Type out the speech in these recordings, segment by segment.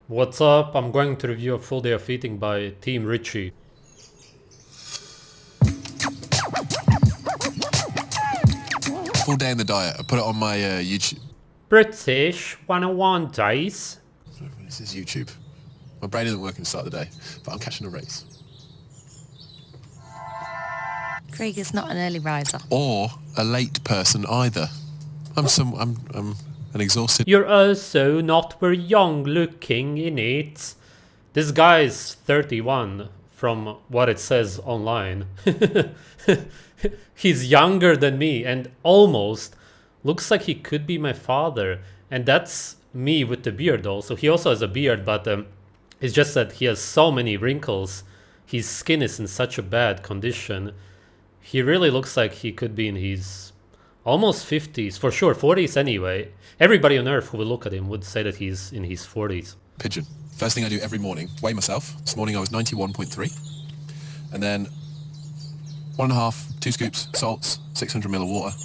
What's up? I'm going to review a full day of eating by TeamRICHEY. Full day in the diet. I put it on my YouTube. British 101 days. This is YouTube. My brain isn't working to start the day, but I'm catching a race. Craig is not an early riser. Or a late person either. I'm an exhausted... You're also not very young looking, innit? This guy's 31 from what it says online. He's younger than me and almost looks like he could be my father. And that's me with the beard also. He also has a beard, but it's just that he has so many wrinkles. His skin is in such a bad condition. He really looks like he could be in his almost 50s, for sure, 40s anyway. Everybody on earth who would look at him would say that he's in his 40s. Pigeon. First thing I do every morning, weigh myself. This morning I was 91.3. And then 1.5, 2 scoops, salts, 600 ml of water.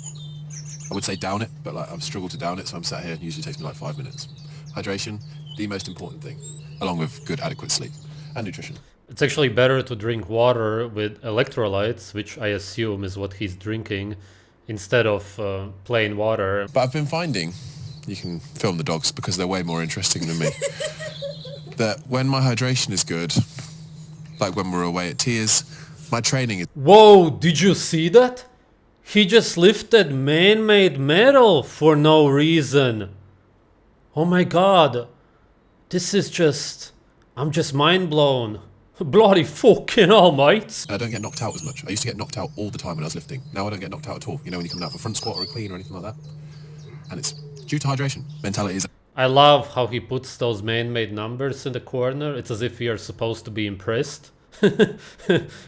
I would say down it, but like I've struggled to down it, so I'm sat here. It usually takes me like 5 minutes. Hydration, the most important thing, along with good adequate sleep and nutrition. It's actually better to drink water with electrolytes, which I assume is what he's drinking, instead of plain water. But I've been finding, you can film the dogs because they're way more interesting than me, that when my hydration is good, like when we're away at Tiers, my training is... Whoa, did you see that? He just lifted man-made metal for no reason. Oh my god. This is just... I'm just mind blown. Bloody fucking hell, mate. I don't get knocked out as much. I used to get knocked out all the time when I was lifting. Now I don't get knocked out at all. You know, when you come out of a front squat or a clean or anything like that. And it's due to hydration. Mentality is... I love how he puts those man-made numbers in the corner. It's as if you're supposed to be impressed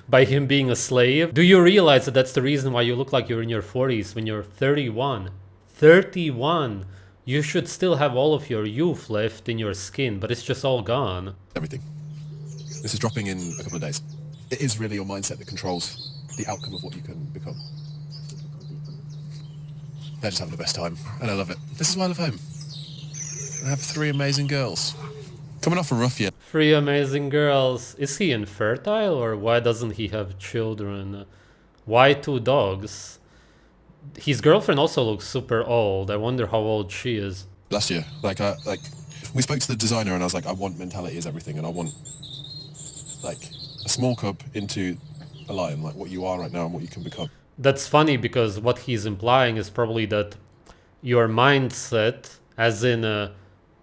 by him being a slave. Do you realize that that's the reason why you look like you're in your 40s when you're 31? 31! You should still have all of your youth left in your skin, but it's just all gone. Everything. This is dropping in a couple of days. It is really your mindset that controls the outcome of what you can become. They're just having the best time, and I love it. This is why I love home. I have 3 amazing girls. Coming off a rough year. 3 amazing girls. Is he infertile, or why doesn't he have children? Why 2 dogs? His girlfriend also looks super old. I wonder how old she is. Last year, we spoke to the designer, and I was like, I want mentality is everything, and I want like a small cub into a lion, like what you are right now and what you can become. That's funny because what he's implying is probably that your mindset, as in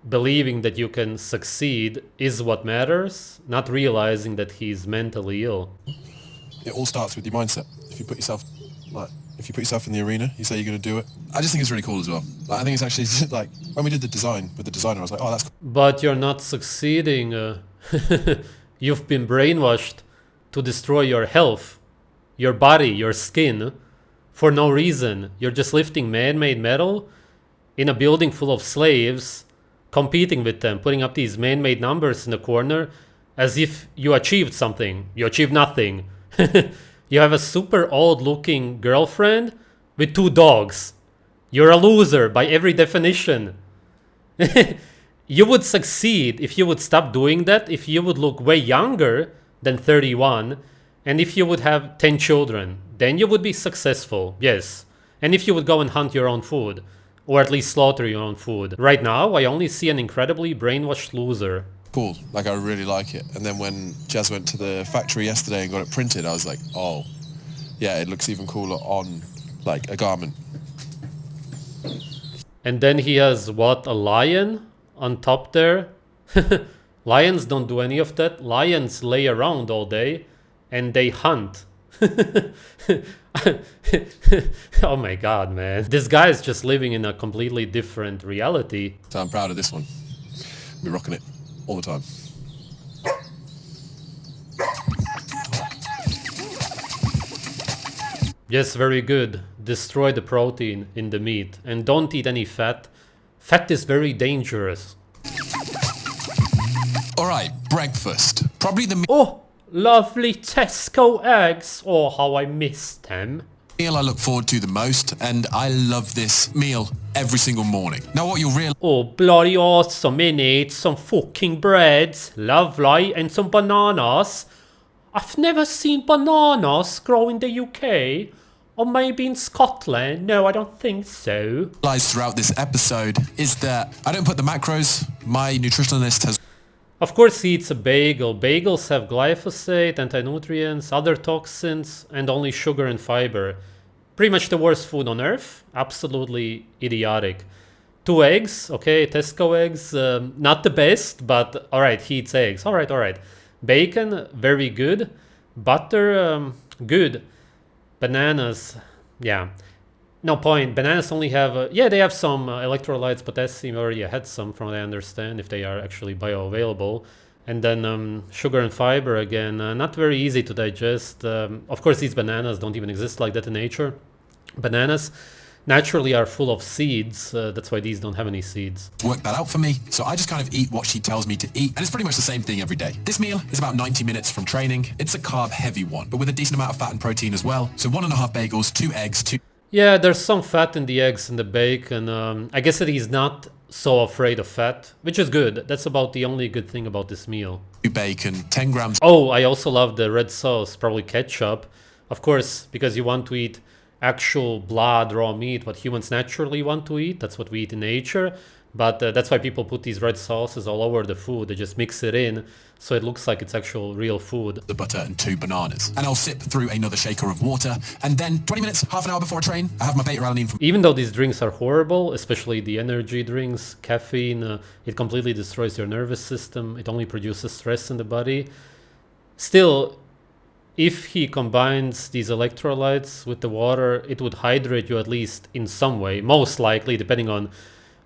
believing that you can succeed, is what matters, not realizing that he's mentally ill. It all starts with your mindset. If you put yourself in the arena, you say you're going to do it. I just think it's really cool as well. Like, I think it's actually like when we did the design with the designer, I was like, oh, that's cool. But you're not succeeding. You've been brainwashed to destroy your health, your body, your skin, for no reason. You're just lifting man-made metal in a building full of slaves, competing with them, putting up these man-made numbers in the corner as if you achieved something. You achieved nothing. You have a super old-looking girlfriend with 2 dogs. You're a loser by every definition. You would succeed if you would stop doing that, if you would look way younger than 31, and if you would have 10 children. Then you would be successful, yes. And if you would go and hunt your own food, or at least slaughter your own food. Right now, I only see an incredibly brainwashed loser. Cool, like I really like it. And then when Jazz went to the factory yesterday and got it printed, I was like, oh, yeah, it looks even cooler on like a garment. And then he has, what, a lion on top there? Lions don't do any of that. Lions lay around all day and they hunt. Oh my god, man. This guy is just living in a completely different reality. So I'm proud of this one. We're rocking it all the time. Yes, very good. Destroy the protein in the meat and don't eat any fat. Fat is very dangerous. Alright, breakfast. Probably the Oh, lovely Tesco eggs. Oh, how I miss them. meal I look forward to the most, and I love this meal every single morning. Now what you'll realize Oh, bloody awesome, innit? Some fucking bread, lovely, and some bananas. I've never seen bananas grow in the UK. Or maybe in Scotland. No, I don't think so. throughout this episode is that I don't put the macros. My nutritionalist has Of course, he eats a bagel. Bagels have glyphosate, anti-nutrients, other toxins, and only sugar and fiber. Pretty much the worst food on earth. Absolutely idiotic. 2 eggs, okay, Tesco eggs, not the best, but alright, he eats eggs. Alright. Bacon, very good. Butter, good. Bananas, yeah. No point. Bananas only have, yeah, they have some electrolytes, potassium. Already had some, from what I understand, if they are actually bioavailable. And then sugar and fiber, again, not very easy to digest. Of course, these bananas don't even exist like that in nature. Bananas naturally are full of seeds. That's why these don't have any seeds. worked that out for me. So I just kind of eat what she tells me to eat. And it's pretty much the same thing every day. This meal is about 90 minutes from training. It's a carb heavy one, but with a decent amount of fat and protein as well. So 1.5 bagels, 2 eggs, 2... Yeah, there's some fat in the eggs and the bacon. I guess that he's not so afraid of fat, which is good. That's about the only good thing about this meal. bacon, 10 grams... Oh, I also love the red sauce, probably ketchup. Of course, because you want to eat actual blood, raw meat, what humans naturally want to eat. That's what we eat in nature. But that's why people put these red sauces all over the food. They just mix it in so it looks like it's actual real food. the butter and 2 bananas. And I'll sip through another shaker of water. And then 20 minutes, half an hour before a train, I have my beta-alanine from... Even though these drinks are horrible, especially the energy drinks, caffeine, it completely destroys your nervous system. It only produces stress in the body. Still, if he combines these electrolytes with the water, it would hydrate you at least in some way. Most likely, depending on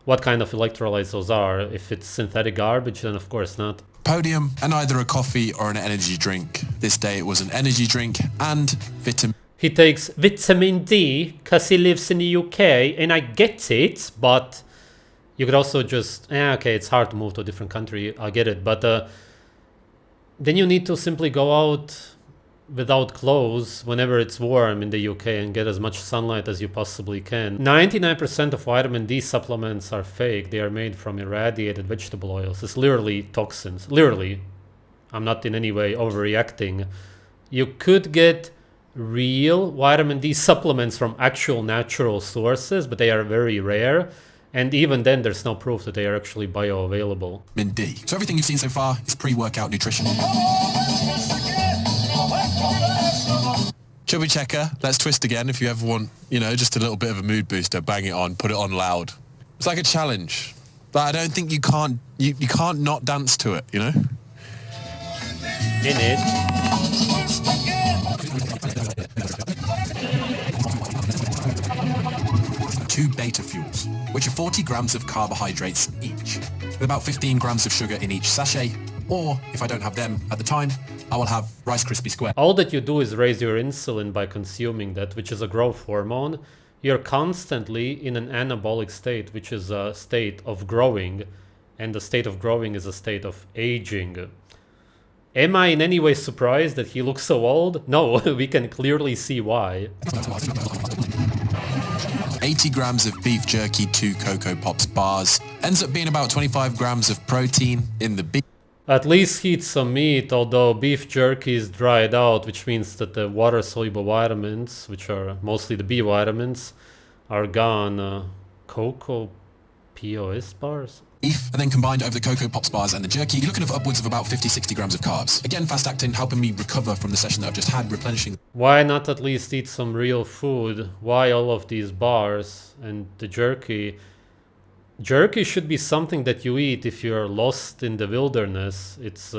what kind of electrolytes those are. If it's synthetic garbage, then of course not. podium and either a coffee or an energy drink. This day it was an energy drink and vitamin... He takes vitamin D because he lives in the UK, and I get it, but you could also just... okay, it's hard to move to a different country, I get it, but then you need to simply go out without clothes whenever it's warm in the UK and get as much sunlight as you possibly can. 99% of vitamin D supplements are fake. They are made from irradiated vegetable oils. It's literally toxins. Literally. I'm not in any way overreacting. You could get real vitamin D supplements from actual natural sources, but they are very rare. And even then, there's no proof that they are actually bioavailable. D. So everything you've seen so far is pre-workout nutrition. Chubby checker, let's twist again if you ever want, you know, just a little bit of a mood booster, bang it on, put it on loud. It's like a challenge, but I don't think you can't not dance to it, you know? In it. Two beta fuels, which are 40 grams of carbohydrates each, with about 15 grams of sugar in each sachet, or if I don't have them at the time, I will have Rice Krispie Square. All that you do is raise your insulin by consuming that, which is a growth hormone. You're constantly in an anabolic state, which is a state of growing, and the state of growing is a state of aging. Am I in any way surprised that he looks so old? No, we can clearly see why. 80 grams of beef jerky, 2 Cocoa Pops bars, ends up being about 25 grams of protein in the beef. At least he eats some meat, although beef jerky is dried out, which means that the water-soluble vitamins, which are mostly the B vitamins, are gone. Cocoa POS bars? Beef, and then combined over the Cocoa Pops bars and the jerky, you're looking at upwards of about 50-60 grams of carbs. Again, fast acting, helping me recover from the session that I've just had, replenishing. Why not at least eat some real food? Why all of these bars and the jerky? Jerky should be something that you eat if you're lost in the wilderness. It's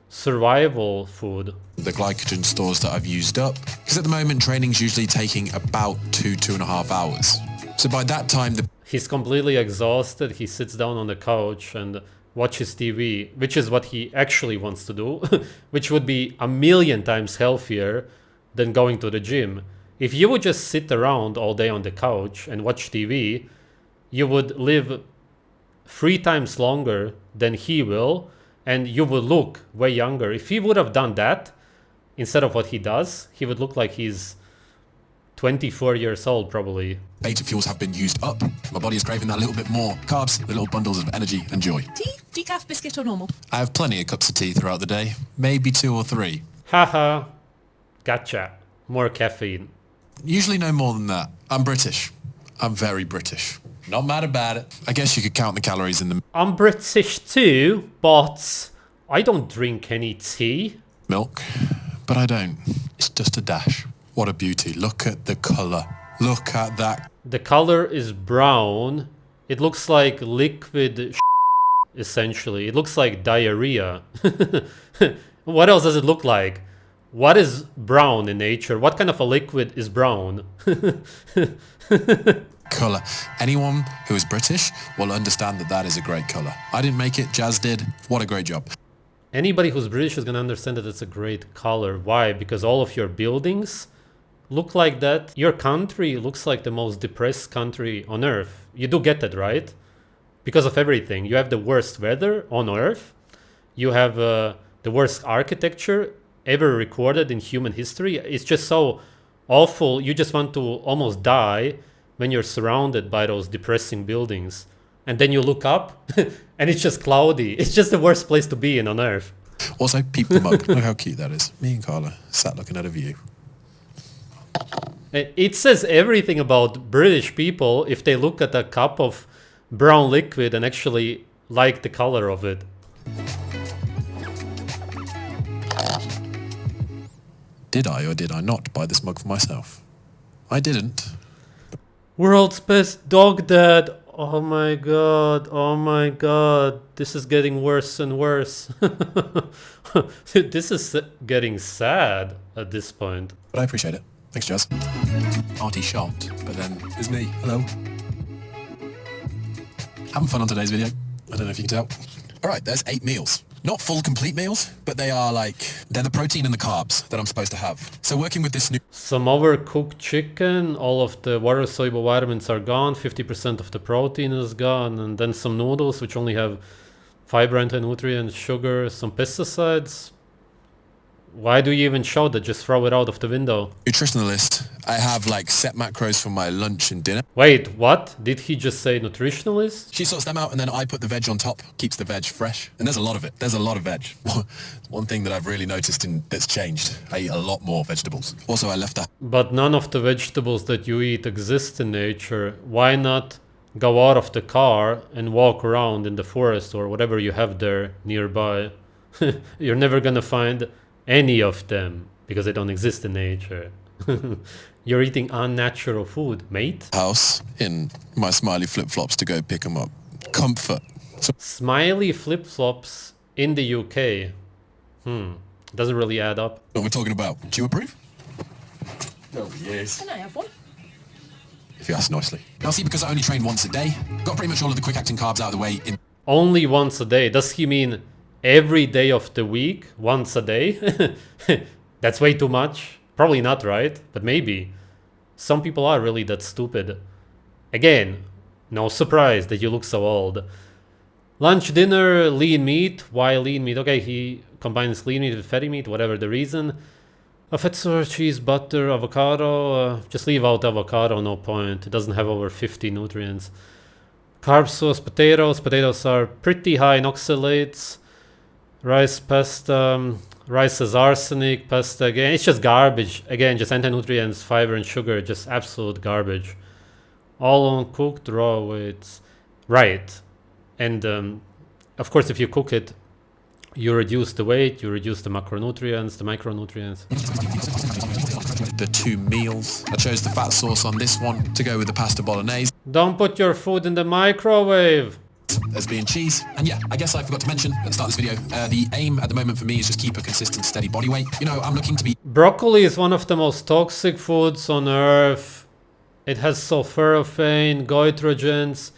survival food. The glycogen stores that I've used up, because at the moment training's usually taking about 2.5 hours. So by that time, he's completely exhausted. He sits down on the couch and watches TV, which is what he actually wants to do, which would be 1,000,000 times healthier than going to the gym. If you would just sit around all day on the couch and watch TV, you would live 3 times longer than he will, and you would look way younger. If he would have done that instead of what he does, he would look like he's 24 years old, probably. Beta fuels have been used up. My body is craving that little bit more carbs, the little bundles of energy and joy. Tea, decaf, biscuit or normal? I have plenty of cups of tea throughout the day, maybe 2 or 3. Haha. Gotcha. More caffeine. Usually no more than that. I'm British. I'm very British. Not mad about it. I guess you could count the calories in the I'm British too, but I don't drink any tea. milk, but I don't. It's just a dash. What a beauty. Look at the colour. Look at that. The color is brown. It looks like liquid essentially. It looks like diarrhea. What else does it look like? What is brown in nature? What kind of a liquid is brown? Colour. Anyone who is British will understand that that is a great colour. I didn't make it, Jazz did. What a great job. Anybody who's British is gonna understand that it's a great color. Why? Because all of your buildings look like that. Your country looks like the most depressed country on earth. You do get that, right? Because of everything. You have the worst weather on earth. You have the worst architecture ever recorded in human history. It's just so awful. You just want to almost die when you're surrounded by those depressing buildings. And then you look up and it's just cloudy. It's just the worst place to be in on earth. Also, peep the mug. Look how cute that is. Me and Carla sat looking at a view. It says everything about British people if they look at a cup of brown liquid and actually like the color of it. Did I or did I not buy this mug for myself? I didn't. World's best dog dad. Oh my god. Oh my god. This is getting worse and worse. This is getting sad at this point. But I appreciate it. Thanks, Jazz. Artie shot, but then it's me. Hello. Having fun on today's video. I don't know if you can tell. All right, there's 8 meals. Not full complete meals, but they're the protein and the carbs that I'm supposed to have. So working with this new... Some overcooked chicken, all of the water-soluble vitamins are gone, 50% of the protein is gone, and then some noodles which only have fiber, anti-nutrients, sugar, some pesticides. Why do you even show that? Just throw it out of the window. Nutritionalist. I have set macros for my lunch and dinner. Wait, what? Did he just say nutritionalist? She sorts them out and then I put the veg on top, keeps the veg fresh. And there's a lot of it. There's a lot of veg. One thing that I've really noticed that's changed. I eat a lot more vegetables. Also, I left that. But none of the vegetables that you eat exist in nature. Why not go out of the car and walk around in the forest or whatever you have there nearby? You're never gonna find any of them because they don't exist in nature. You're eating unnatural food, mate. House in my smiley flip-flops to go pick them up. Comfort. So Smiley flip-flops in the UK. Doesn't really add up. what we're talking about. Do you approve? Oh, yes. Can I have one? If you ask nicely. Now see, because I only train once a day, got pretty much all of the quick-acting carbs out of the way in... Only once a day. Does he mean every day of the week, once a day? That's way too much. Probably not, right? But maybe. Some people are really that stupid. Again, no surprise that you look so old. Lunch, dinner, lean meat. Why lean meat? Okay, he combines lean meat with fatty meat, whatever the reason. A fat source, cheese, butter, avocado. Just leave out avocado, no point. It doesn't have over 50 nutrients. Carb source, potatoes. Potatoes are pretty high in oxalates. Rice, pasta. Rice has arsenic, pasta again. It's just garbage. Again, just anti-nutrients, fiber and sugar. Just absolute garbage. All uncooked raw weights. Right. And of course, if you cook it, you reduce the weight, you reduce the macronutrients, the micronutrients. The 2 meals. I chose the fat sauce on this one to go with the pasta bolognese. Don't put your food in the microwave. There's being cheese. And yeah, I guess I forgot to mention at the start of this video, the aim at the moment for me is just keep a consistent, steady body weight. You know, I'm looking to be... Broccoli is one of the most toxic foods on earth. It has sulforaphane, goitrogens.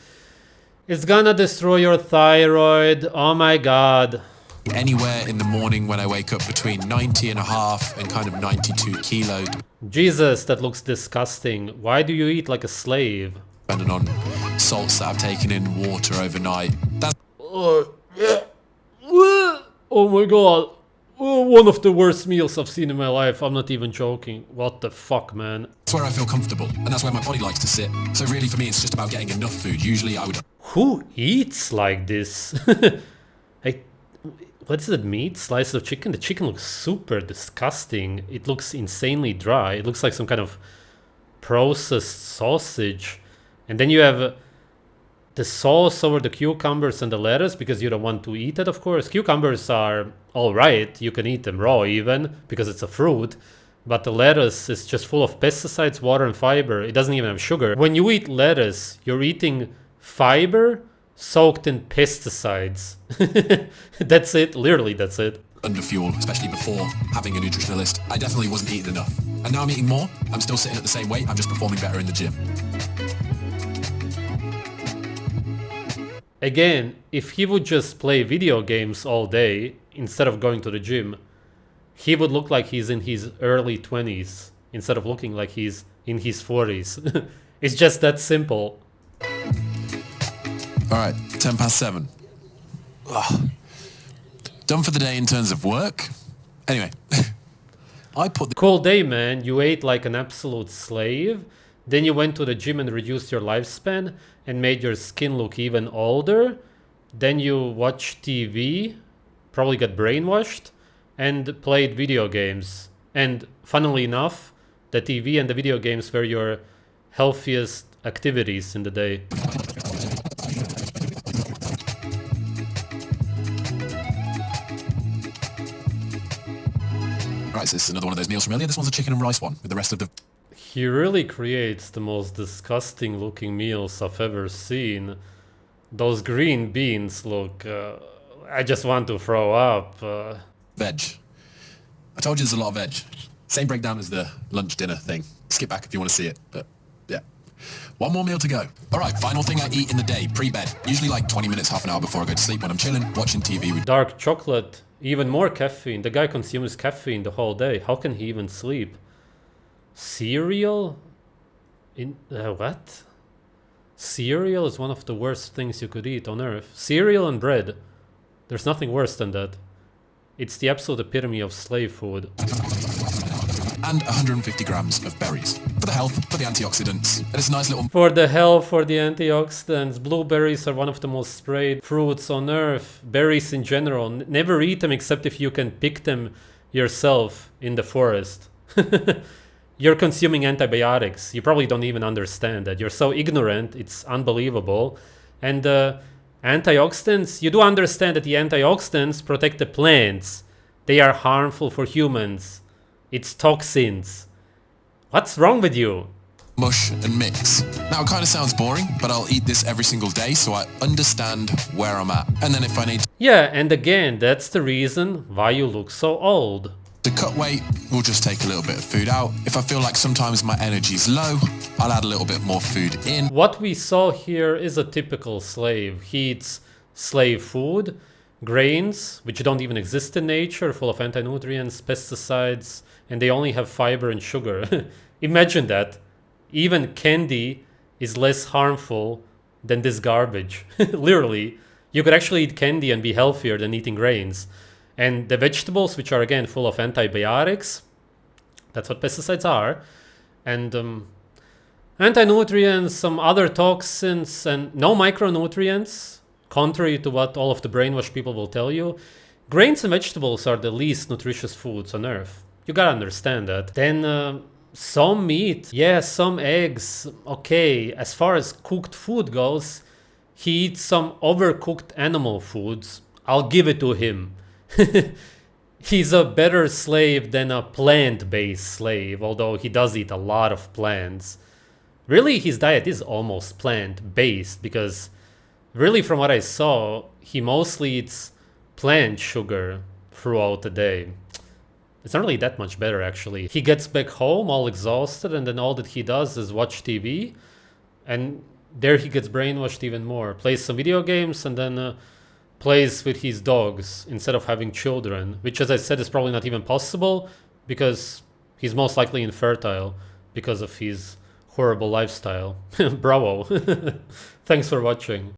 It's gonna destroy your thyroid. Oh my god. Anywhere in the morning when I wake up between 90.5 and kind of 92 kilos. Jesus, that looks disgusting. Why do you eat like a slave? Depending on salts that I've taken in water overnight. That's... Oh my god. Oh, one of the worst meals I've seen in my life. I'm not even joking. What the fuck, man? That's where I feel comfortable, and that's where my body likes to sit. So really for me, it's just about getting enough food. Usually I would... Who eats like this? I, what is it, meat? Slice of chicken? The chicken looks super disgusting. It looks insanely dry. It looks like some kind of processed sausage. And then you have the sauce over the cucumbers and the lettuce because you don't want to eat it, of course. Cucumbers are all right. You can eat them raw even because it's a fruit. But the lettuce is just full of pesticides, water, and fiber. It doesn't even have sugar. When you eat lettuce, you're eating fiber soaked in pesticides. That's it. Literally, that's it. Under fuel, especially before having a nutritionalist. I definitely wasn't eating enough. And now I'm eating more. I'm still sitting at the same weight. I'm just performing better in the gym. Again, if he would just play video games all day instead of going to the gym, he would look like he's in his early 20s instead of looking like he's in his 40s. It's just that simple. All right, 10 past 7. Ugh. Done for the day in terms of work. Anyway, I put the... Cool day, man. You ate like an absolute slave. Then you went to the gym and reduced your lifespan and made your skin look even older. Then you watched TV, probably got brainwashed, and played video games. And funnily enough, the TV and the video games were your healthiest activities in the day. Right, so this is another one of those meals from earlier. This one's a chicken and rice one with the rest of the... He really creates the most disgusting looking meals I've ever seen. Those green beans look... I just want to throw up. Veg. I told you there's a lot of veg. Same breakdown as the lunch dinner thing. Skip back if you want to see it, but yeah. One more meal to go. All right, final thing I eat in the day, pre-bed. Usually like 20 minutes, half an hour before I go to sleep when I'm chilling, watching TV with... Dark chocolate, even more caffeine. The guy consumes caffeine the whole day. How can he even sleep? Cereal? What? Cereal is one of the worst things you could eat on earth. Cereal and bread. There's nothing worse than that. It's the absolute epitome of slave food. And 150 grams of berries. For the health, for the antioxidants. And it's a nice little... For the health, for the antioxidants. Blueberries are one of the most sprayed fruits on earth. Berries in general. Never eat them except if you can pick them yourself in the forest. You're consuming antibiotics. You probably don't even understand that. You're so ignorant, it's unbelievable. And antioxidants, you do understand that the antioxidants protect the plants. They are harmful for humans. It's toxins. What's wrong with you? Mush and mix. Now it kind of sounds boring, but I'll eat this every single day so I understand where I'm at. And then if I need Yeah, and again, that's the reason why you look so old. to cut weight, we'll just take a little bit of food out. If I feel like sometimes my energy's low, I'll add a little bit more food in. What we saw here is a typical slave. He eats slave food, grains, which don't even exist in nature, full of anti-nutrients, pesticides, and they only have fiber and sugar. Imagine that. Even candy is less harmful than this garbage. Literally, you could actually eat candy and be healthier than eating grains. And the vegetables, which are again full of antibiotics, that's what pesticides are, and anti-nutrients, some other toxins, and no micronutrients, contrary to what all of the brainwashed people will tell you. Grains and vegetables are the least nutritious foods on earth. You gotta understand that. Then some meat, yeah, some eggs. Okay, as far as cooked food goes, he eats some overcooked animal foods. I'll give it to him. He's a better slave than a plant-based slave, although he does eat a lot of plants. Really, his diet is almost plant-based, because really from what I saw, he mostly eats plant sugar throughout the day. It's not really that much better, actually. He gets back home all exhausted, and then all that he does is watch TV, and there he gets brainwashed even more. Plays some video games, and then plays with his dogs instead of having children, which, as I said, is probably not even possible because he's most likely infertile because of his horrible lifestyle. Bravo. Thanks for watching.